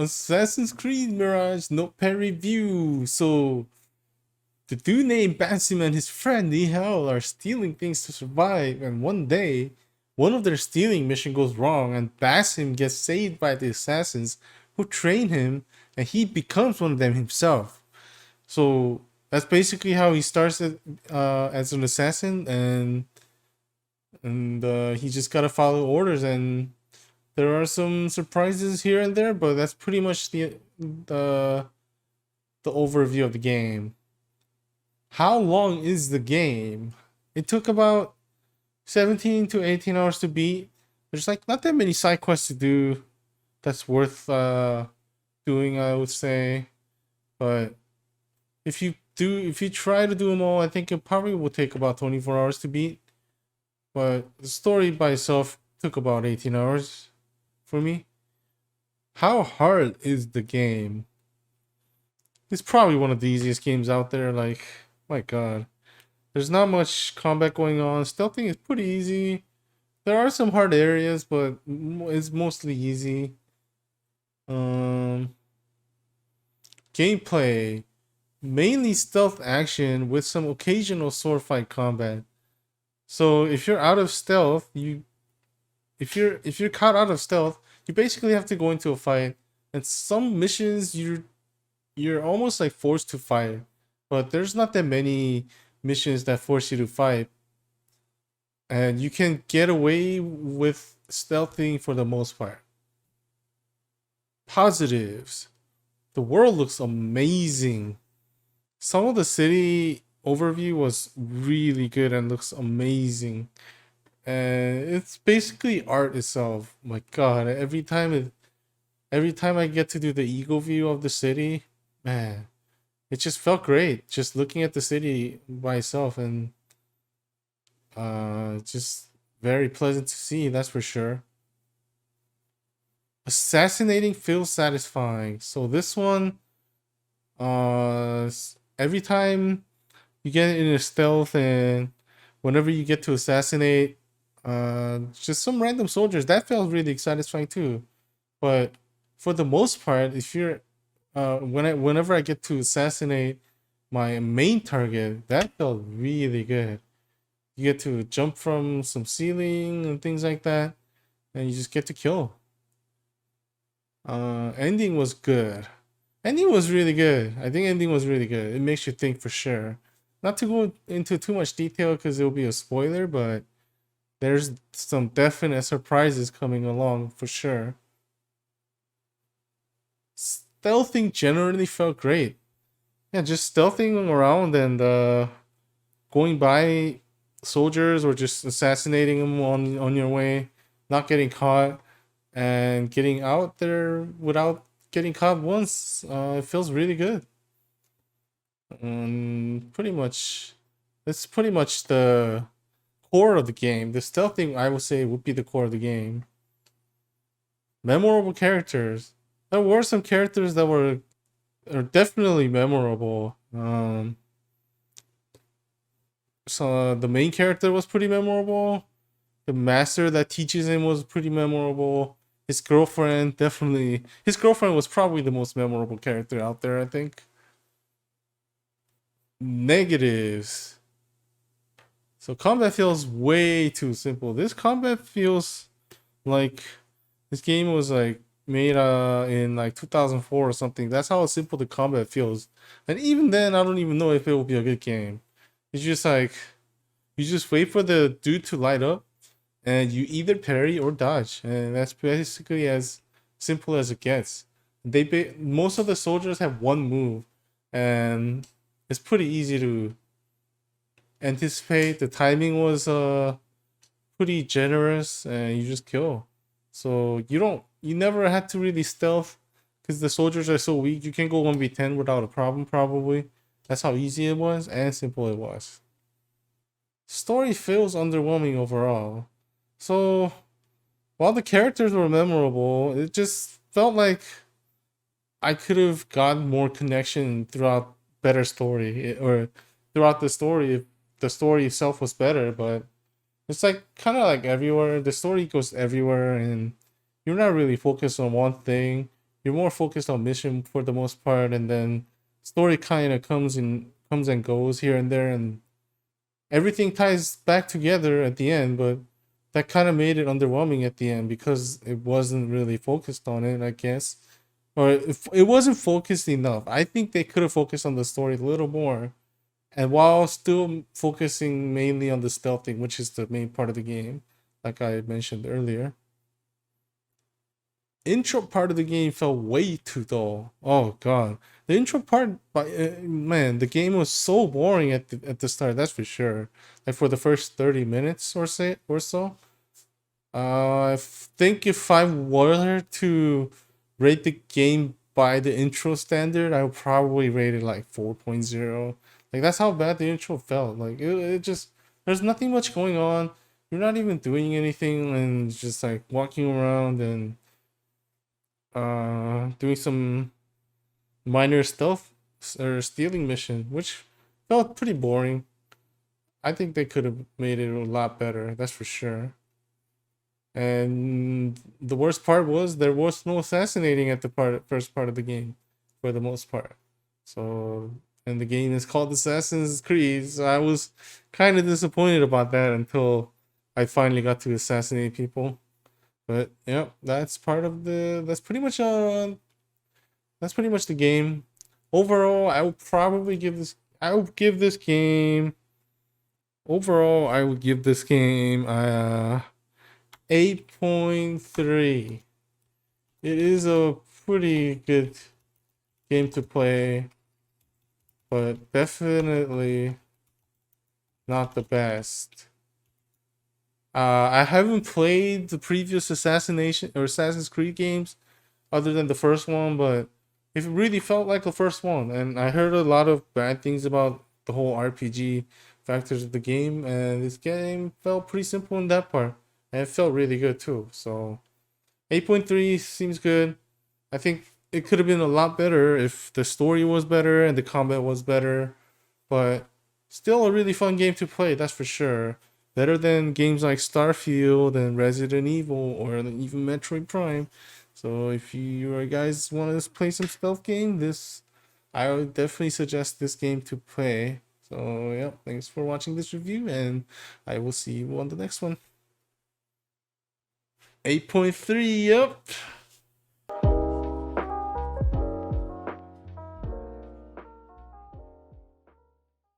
Assassin's Creed Mirage Notepad review. So, the dude named Basim and his friend Nihal are stealing things to survive, and one day, one of their stealing mission goes wrong, and Basim gets saved by the assassins who train him, and he becomes one of them himself. So that's basically how he starts as an assassin, and he just gotta follow orders, and there are some surprises here and there, but that's pretty much the the overview of the game. How long is the game? It took about 17 to 18 hours to beat. There's like not that many side quests to do that's worth doing, I would say. But if you try to do them all, I think it probably will take about 24 hours to beat. But the story by itself took about 18 hours for me. How hard is the game? It's probably one of the easiest games out there. Like, my god. There's not much combat going on. Stealthing is pretty easy. There are some hard areas, but it's mostly easy. Um, Gameplay mainly stealth action with some occasional sword fight combat. So if you're out of stealth, if you're caught out of stealth, you basically have to go into a fight. And some missions you're almost like forced to fight, but there's not that many missions that force you to fight, and you can get away with stealthing for the most part. Positives: the world looks amazing. Some of the city overview was really good and looks amazing. And it's basically art itself. My god, every time I get to do the eagle view of the city, man, it just felt great just looking at the city by itself, and just very pleasant to see, that's for sure. Assassinating feels satisfying. So this one, every time you get in a stealth, and whenever you get to assassinate just some random soldiers, that felt really satisfying too. But for the most part, if you're whenever I get to assassinate my main target, that felt really good. You get to jump from some ceiling and things like that, and you just get to kill. Ending was good. Ending was really good. I think ending was really good. It makes you think for sure. Not to go into too much detail because it will be a spoiler, but there's some definite surprises coming along for sure. Stealthing generally felt great. Yeah, just stealthing around and going by soldiers or just assassinating them on your way, not getting caught, and getting out there without getting caught once. It feels really good. Pretty much, that's pretty much the core of the game. The stealthing, I would say, would be the core of the game. Memorable characters. There were some characters that are definitely memorable. So the main character was pretty memorable. The master that teaches him was pretty memorable. His girlfriend, definitely. His girlfriend was probably the most memorable character out there, I think. Negatives. So combat feels way too simple. This combat feels like this game was like made in like 2004 or something. That's how simple the combat feels. And even then, I don't even know if it will be a good game. It's just like you just wait for the dude to light up, and you either parry or dodge, and that's basically as simple as it gets. Most of the soldiers have one move, and it's pretty easy to anticipate. The timing was pretty generous, and you just kill. So you never had to really stealth because the soldiers are so weak. You can go 1v10 without a problem, probably. That's how easy it was and simple it was. Story feels underwhelming overall. So while the characters were memorable, it just felt like I could have gotten more connection throughout better story, or throughout the story if the story itself was better. But it's like kind of like everywhere. The story goes everywhere, and you're not really focused on one thing. you're more focused on mission for the most part, and then story kind of comes and goes here and there, and everything ties back together at the end. But that kind of made it underwhelming at the end because it wasn't really focused on it, I guess, or it wasn't focused enough. I think they could have focused on the story a little more, and while still focusing mainly on the stealthing, which is the main part of the game, like I mentioned earlier. Intro part of the game felt way too dull. Oh god, the intro part, man, the game was so boring at the start. That's for sure. Like for the first 30 minutes or so. I think if I were to rate the game by the intro standard, I would probably rate it like 4.0. Like that's how bad the intro felt. Like it just there's nothing much going on. You're not even doing anything and just like walking around and doing some minor stealth or stealing mission, which felt pretty boring. I think they could have made it a lot better, that's for sure. And the worst part was there was no assassinating at the first part of the game, for the most part. So, and the game is called Assassin's Creed. So I was kind of disappointed about that until I finally got to assassinate people. But yeah, that's part of the. That's pretty much the game. Overall, I would probably give this. I would give this game. Overall, I would give this game 8.3. It is a pretty good game to play, but definitely not the best. I haven't played the previous Assassination or Assassin's Creed games other than the first one, but it really felt like the first one. And I heard a lot of bad things about the whole RPG factors of the game, and this game felt pretty simple in that part. And it felt really good too. So 8.3 seems good. I think it could have been a lot better if the story was better and the combat was better, but still a really fun game to play, that's for sure. Better than games like Starfield and Resident Evil or even Metroid Prime. So if you guys want to play some stealth game, this I would definitely suggest this game to play. So yeah, thanks for watching this review, and I will see you on the next one. 8.3, yep.